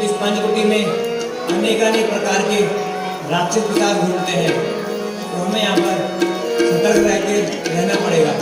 इस पंचवटी में अनेकानेक प्रकार के राक्षस पिशाच घूमते हैं, तो हमें यहाँ पर सतर्क रह के रहना पड़ेगा।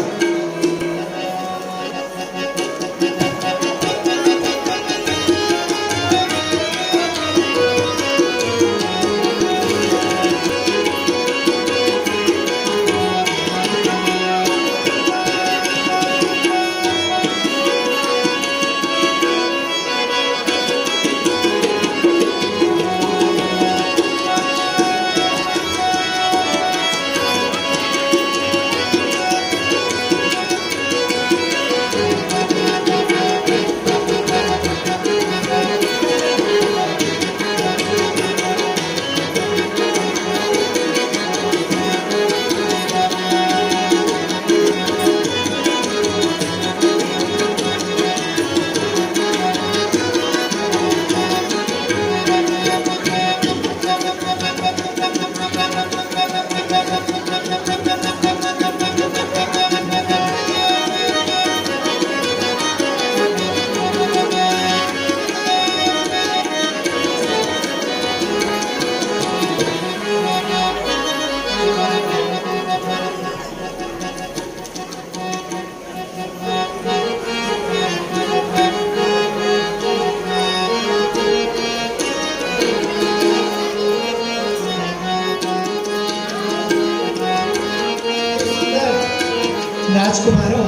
राजकुमारों,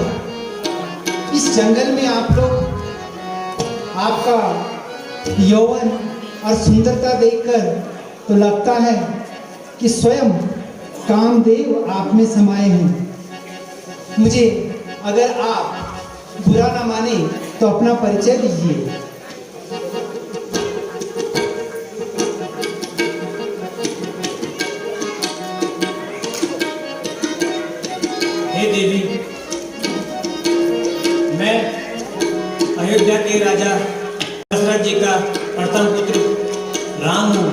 इस जंगल में आप लोग आपका यौवन और सुंदरता देखकर तो लगता है कि स्वयं कामदेव आप में समाये हैं। मुझे अगर आप बुरा ना माने तो अपना परिचय दीजिए। हे देवी, मैं अयोध्या के राजा दशरथ जी का प्रथम पुत्र राम हूँ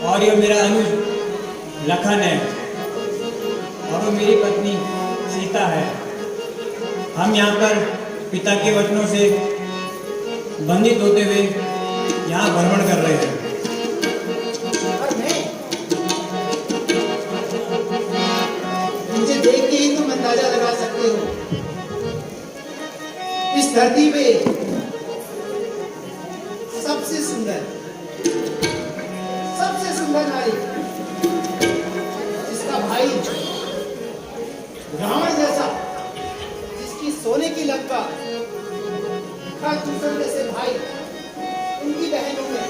और ये मेरा अनुज लखन है और वो मेरी पत्नी सीता है। हम यहाँ पर पिता के वचनों से बंधित होते हुए यहाँ भ्रमण कर रहे हैं। मुझे देख के ही तुम अंदाजा लगा सकते हो, इस धरती पे सबसे सुंदर नारी, जिसका भाई रावण जैसा, जिसकी सोने की लंका, खरदूषण जैसे भाई, उनकी बहनों में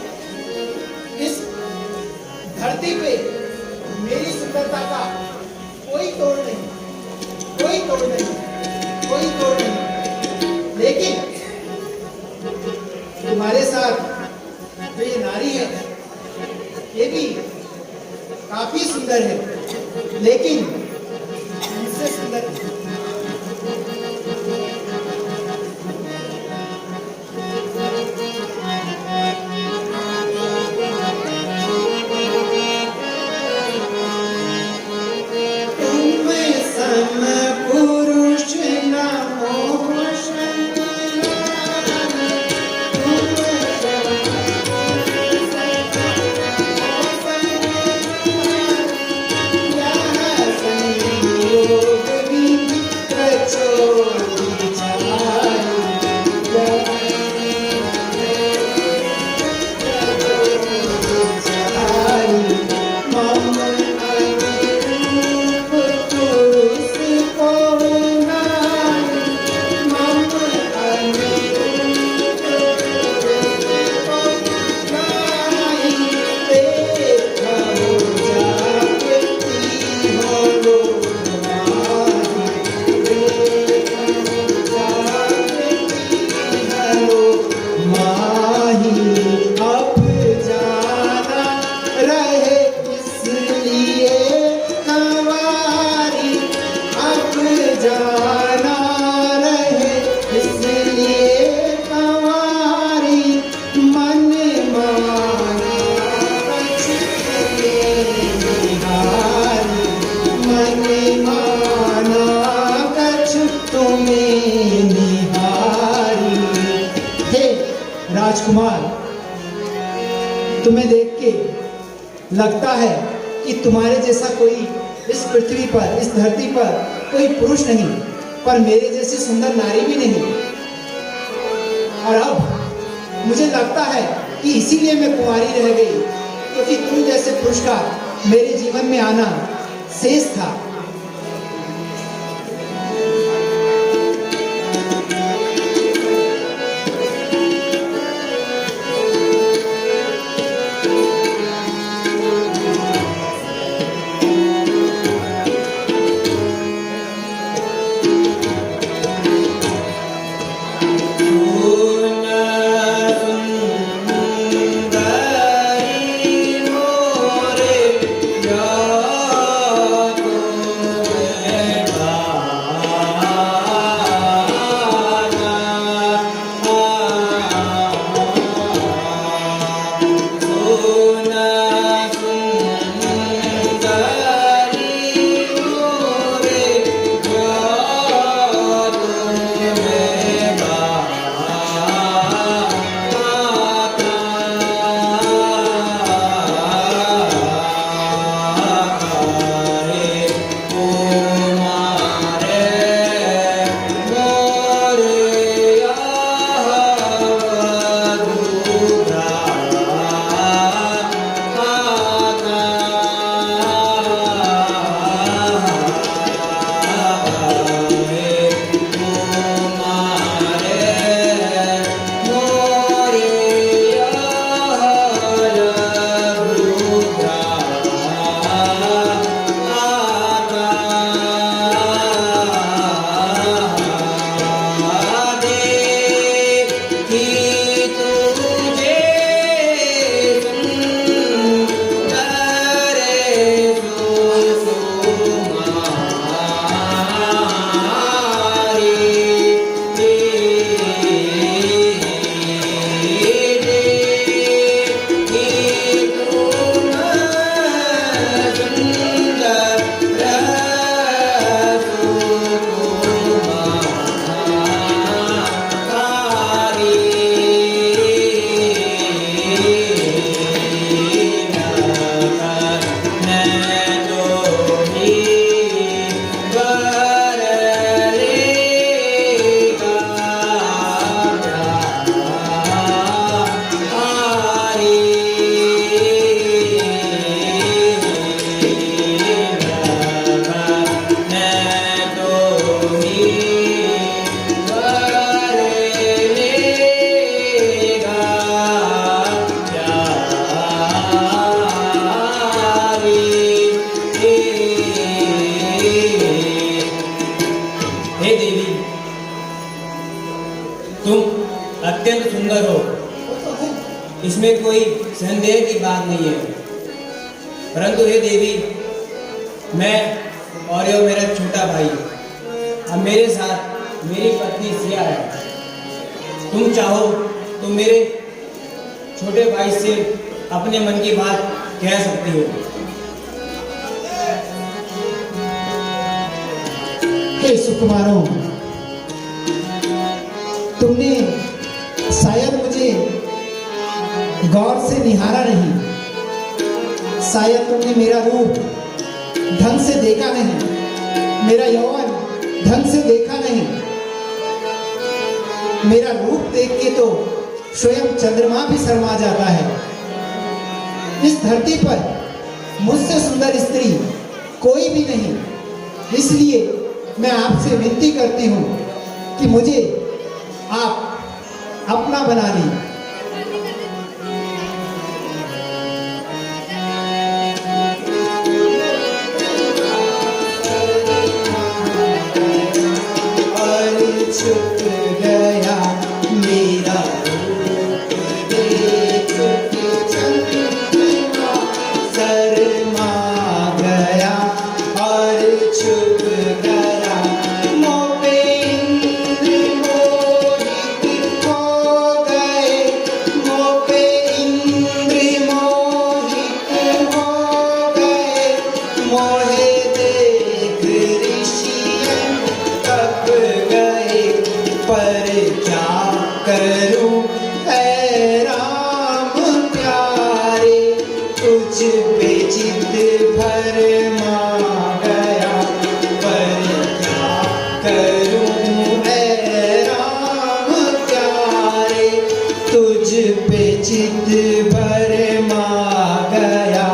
इस धरती पे मेरी सुंदरता का कोई तोड़ नहीं, कोई तोड़ नहीं, कोई तोड़ नहीं। लेकिन तुम्हारे साथ जो ये नारी है, ये भी काफी सुंदर है, लेकिन मुझसे सुंदर है। राजकुमार, तुम्हें देख के लगता है कि तुम्हारे जैसा कोई इस पृथ्वी पर, इस धरती पर कोई पुरुष नहीं, पर मेरे जैसी सुंदर नारी भी नहीं। और अब मुझे लगता है कि इसीलिए मैं कुंवारी रह गई, क्योंकि तुम जैसे पुरुष का मेरे जीवन में आना शेष था। तुम अत्यंत सुंदर हो, इसमें कोई संदेह की बात नहीं है। परंतु हे देवी, मैं और यह मेरा छोटा भाई, अब मेरे साथ मेरी पत्नी सिया है। तुम चाहो तो मेरे छोटे भाई से अपने मन की बात कह सकती हो। हे सुकुमारों, तुमने शायद मुझे गौर से निहारा नहीं, शायद तुमने मेरा रूप ढंग से देखा नहीं, मेरा यौवन ढंग से देखा नहीं। मेरा रूप देख के तो स्वयं चंद्रमा भी शर्मा जाता है। इस धरती पर मुझसे सुंदर स्त्री कोई भी नहीं, इसलिए मैं आपसे विनती करती हूँ कि मुझे आप अपना बना ली। और छुप गया मेरा रूप देख के चंद्रमा शर्मा गया, और छुप गया मोह पे इंद्र मोहित हो गए, चित भरमा गया,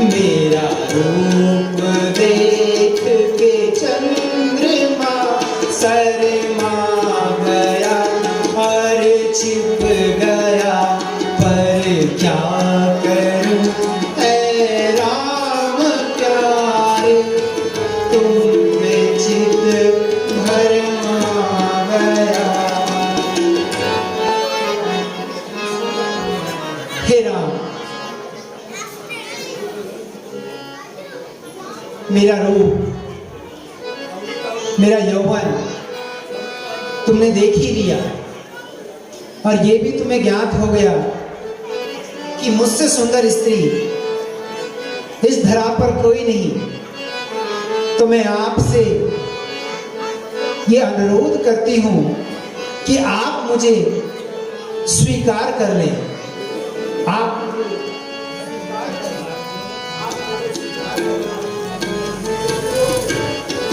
मेरा रूप देख के चंद्रमा शर्मा गया और छिप गया, पर क्या करूं ऐ राम प्यारे, तुम पे चित भरमा गया। हे राम, मेरा रूप, मेरा यौवन तुमने देख ही लिया, और ये भी तुम्हें ज्ञात हो गया कि मुझसे सुंदर स्त्री इस धरा पर कोई नहीं। तो मैं आपसे ये अनुरोध करती हूं कि आप मुझे स्वीकार कर लें। आप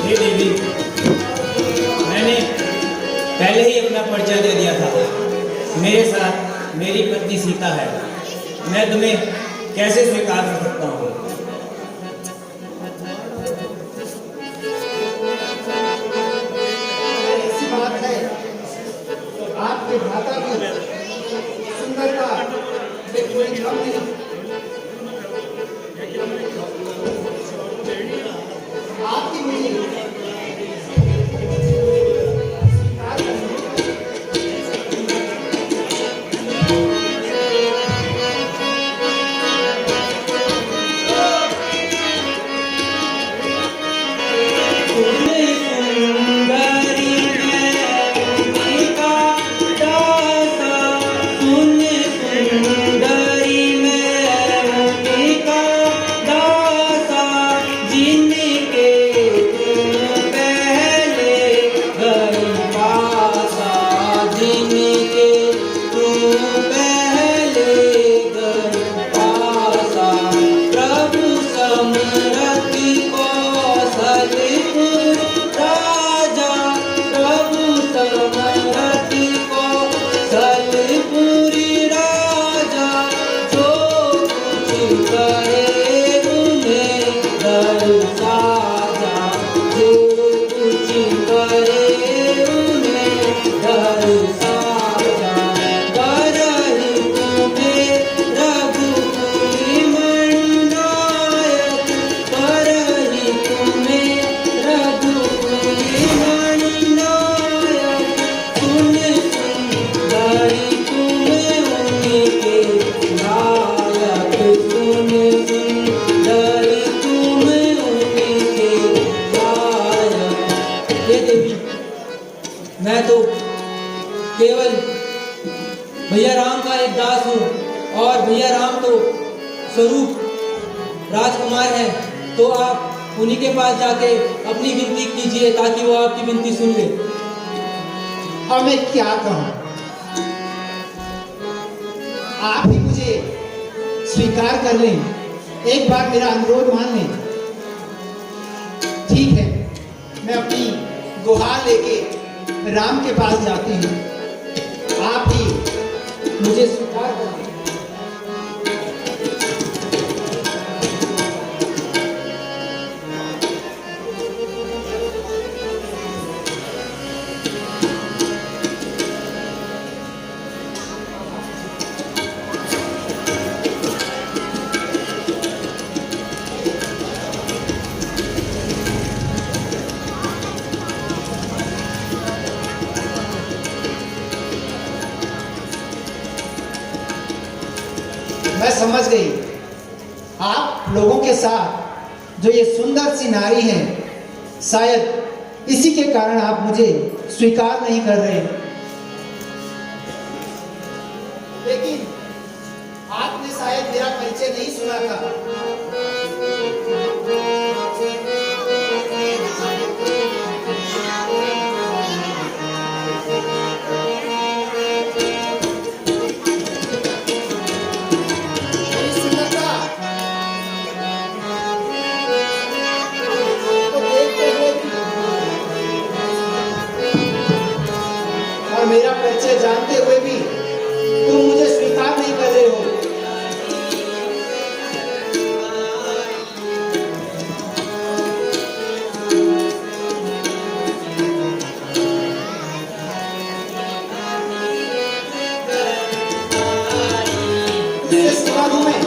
हे देवी, मैंने पहले ही अपना परिचय दे दिया था। मेरे साथ मेरी पत्नी सीता है। मैं तुम्हें कैसे स्वीकार कर सकता हूँ? ऐसी बात है, आपके भ्राता की सुंदरता में कोई कम नहीं। आपकी मुझे स्वीकार करनी मैं तो केवल भैया राम का एक दास हूँ, और भैया राम तो स्वरूप राजकुमार हैं। तो आप उन्हीं के पास जाके अपनी विनती कीजिए ताकि वो आपकी विनती सुन ले। और मैं क्या कहूं, आप ही मुझे स्वीकार कर लें, एक बार मेरा अनुरोध मान लें। ठीक है, मैं अपनी गुहार लेके राम के पास जाती हूँ, आप ही मुझे स्वीकार कर लें। मैं समझ गई, आप लोगों के साथ जो ये सुंदर सी नारी है, शायद इसी के कारण आप मुझे स्वीकार नहीं कर रहे। लेकिन आपने शायद मेरा परिचय नहीं सुना था। और मेरा परिचय जानते हुए भी तुम मुझे स्वीकार नहीं कर रहे हो। इससे सुना दूं मैं।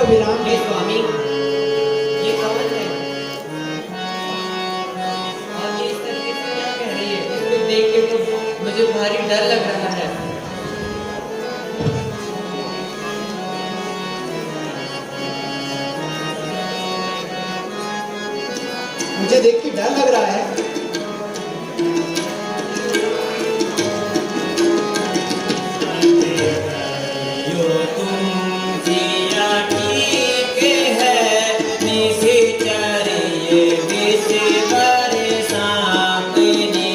विराम हे स्वामी, ये कवन है? आप ये इस तरीके से क्या कह रही है? इसको देख के तो मुझे भारी डर लग रहा है। मुझे देख के डर लग रहा है। यो तुम जिया ठीक है, निश्चर ये विश्वर सामने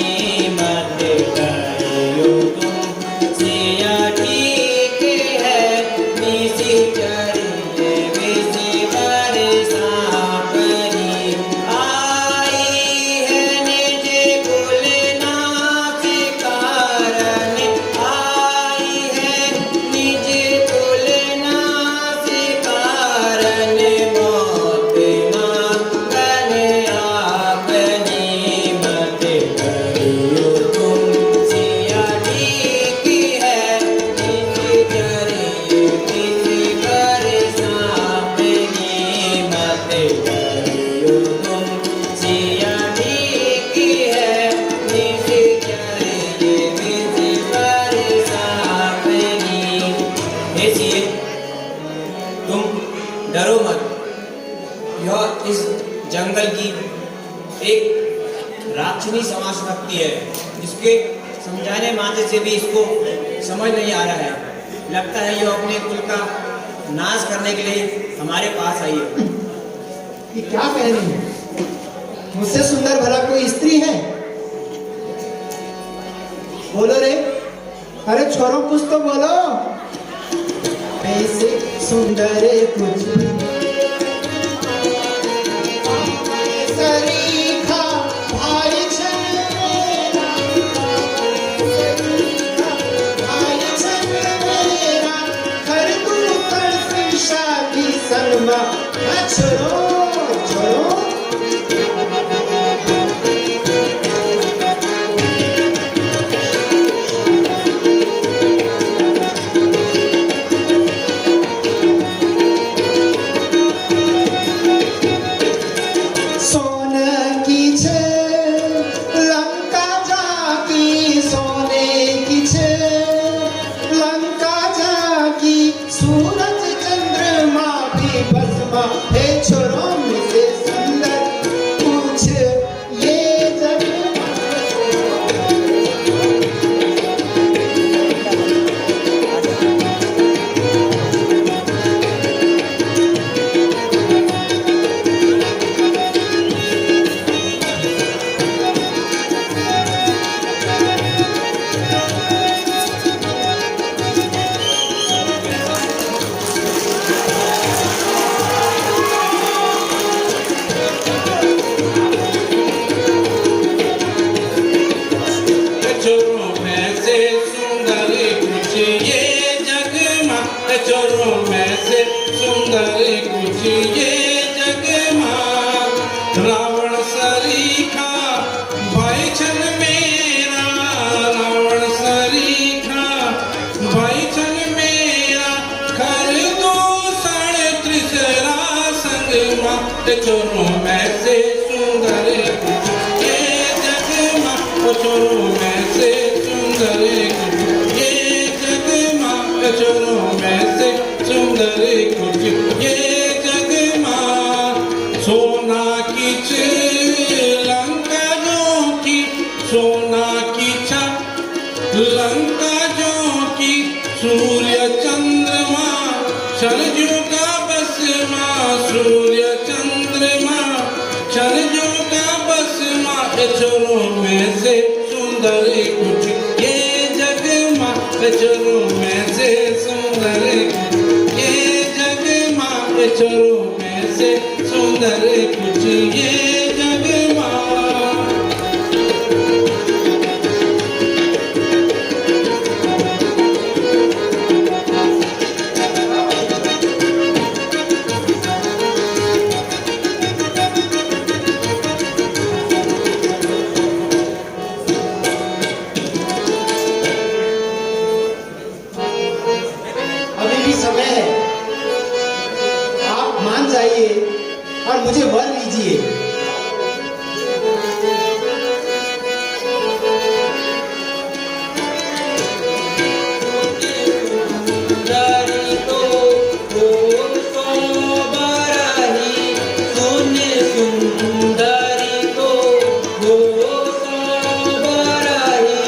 मत करियो तुम जिया ठीक है, निश्चर ये विश्वर सामने आई है निज बोलना के कारण, आई है निज बोलना से कारण, मौत मांगन आपने मत करियो तुम जिया ठीक है, निश्चर ये विश्वर सामने मत करियो तुम जिया ठीक है, निश्चर ये विश्वर सामने। हे सिए, तुम डरो मत। यह इस जंगल की एक राक्षसी समाज रखती है, जिसके समझाने मात्र से भी इसको समझ नहीं आ रहा है। लगता है यह अपने कुल का नाश करने के लिए हमारे पास आई है। ये क्या कह रही है? मुझसे सुंदर भला कोई स्त्री है? बोलो रे, अरे छोरो कुछ तो बोलो। ऐसे सुंदर कुछ सरीखा भाई छन मेरा, सरीखा भाई छन मेरा, कर दूं कर शादी सलमा। छोड़ो छोड़ो, सूरज चंद्रमा भी भस्मा। हे छोरो मुझसे सुंदर कुछ ये जग चोरों में से सुंदर कुछ ये जग माँ, रावण सरीखा भाई छन मेरा, रावण सरीखा भाई छन मेरा, कर दूषण त्रिसरा संग माँ। चोरों में से सुंदर कुछ ये जग माँ, चोरों में से सुंदर कुछ ये जग माँ, चोरों में से सुंदर कुछ ये जग माँ। सोना की लंका जो की, सोना की लंका जो की, सूर्य चंद्रमा सरजू का बस माँ, सूर्य चंद्रमा सुंदर कुछ ये जग माँ चरो में से सुंदर ये जग माँ चरो में से सुंदर कुछ ये जग माँ अभी भी समय है, आप मान जाइए और मुझे वर लीजिए। सुंदरी तो हो सो बरही, सुने सुंदरी तो हो सो बरही,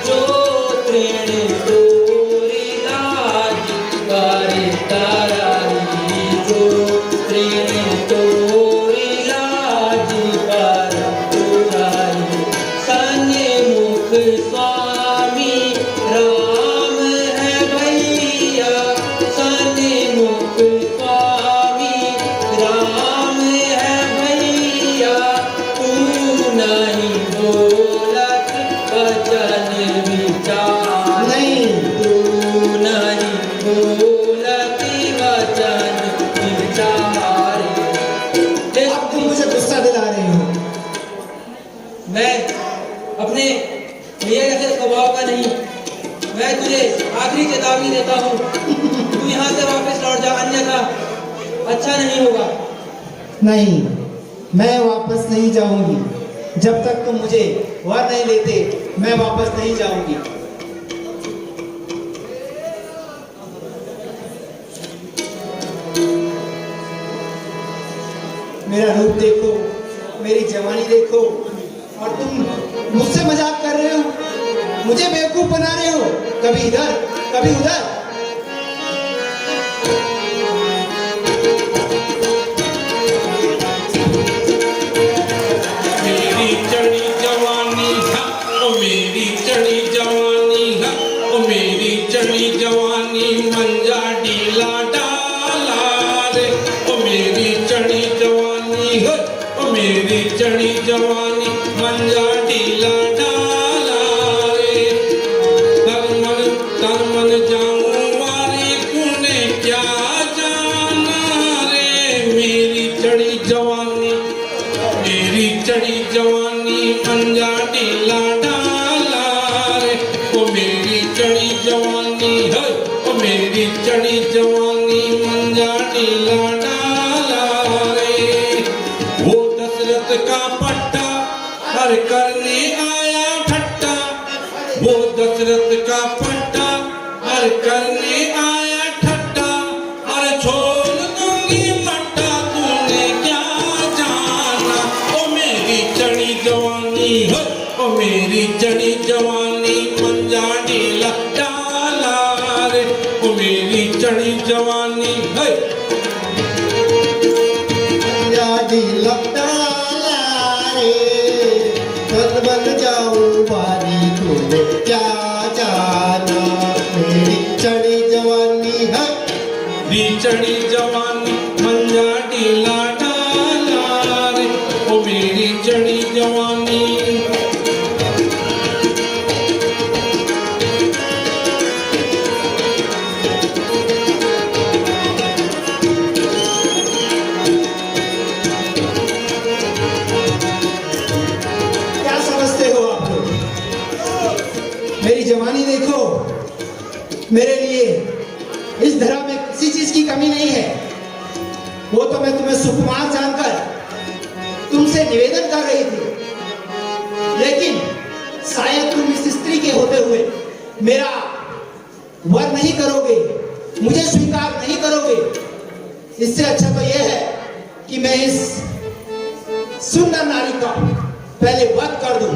जो तृण तोरी लाज करे तारही, जो तृण तोरी लाज कर तुरही। सन्मुख स्वामी राम है भैया, सन्मुख स्वामी राम है भैया, तू नहीं बोलत वचन विचार, नहीं, तू नहीं बोलत वचन विचार। अब तुम मुझे गुस्सा दिला रहे हो। मैं अपने भैया के स्वभाव का नहीं, मैं तुझे आखिरी चेतावनी देता हूँ, तू यहाँ से वापस लौट जा, अन्यथा अच्छा नहीं होगा। नहीं, मैं वापस नहीं जाऊंगी। जब तक तुम मुझे वर नहीं लेते, मैं वापस नहीं जाऊंगी। मेरा रूप देखो, मेरी जवानी देखो, और तुम मुझसे मजाक कर रहे हो, मुझे बेवकूफ बना रहे हो, कभी इधर कभी उधर। मेरी चढ़ी जवानी है ओ मेरी चढ़ी जवानी है ओ मेरी चढ़ी जवानी मंजा डीला डाला रे ओ मेरी चढ़ी जवानी है ओ मेरी चढ़ी जवानी मंजा डीला डाला रे तन मन जाऊं वारी कुने क्या जाना रे मेरी चढ़ी जवानी मेरी चढ़ी जवानी मंजा डीला डाला रे ओ मेरी चढ़ी जवानी है ओ मेरी चढ़ी जवानी मंजा डीला डाला रे वो दशरथ का पट्टा हर करने आया ठट्टा वो दशरथ का पट्टा हर करने आया ठट्टा अरे छोड़ दूंगी मट्टा तूने क्या जाना ओ मेरी चढ़ी जवानी है ओ मेरी चढ़ी जवानी मंजा डीला डाला रे ओ मेरी चढ़ी जवानी है यादी लगता रे, तन बन जाऊं वारी तूने क्या जाना। मेरी चढ़ी जवानी है, मेरी चढ़ी जवानी मंजा डीला डाला रे ओ मेरी चढ़ी जवानी क्या समझते हो आप लोग? मेरी जवानी देखो, मेरे लिए इस धरा में किसी चीज की कमी नहीं है। वो तो मैं तुम्हें सुकुमार जानकर तुमसे निवेदन कर रही थी, लेकिन शायद तुम इस स्त्री के होते हुए मेरा वर नहीं करोगे, मुझे स्वीकार नहीं करोगे। इससे अच्छा तो यह है कि मैं इस सुंदर नारी का पहले वध कर दूं।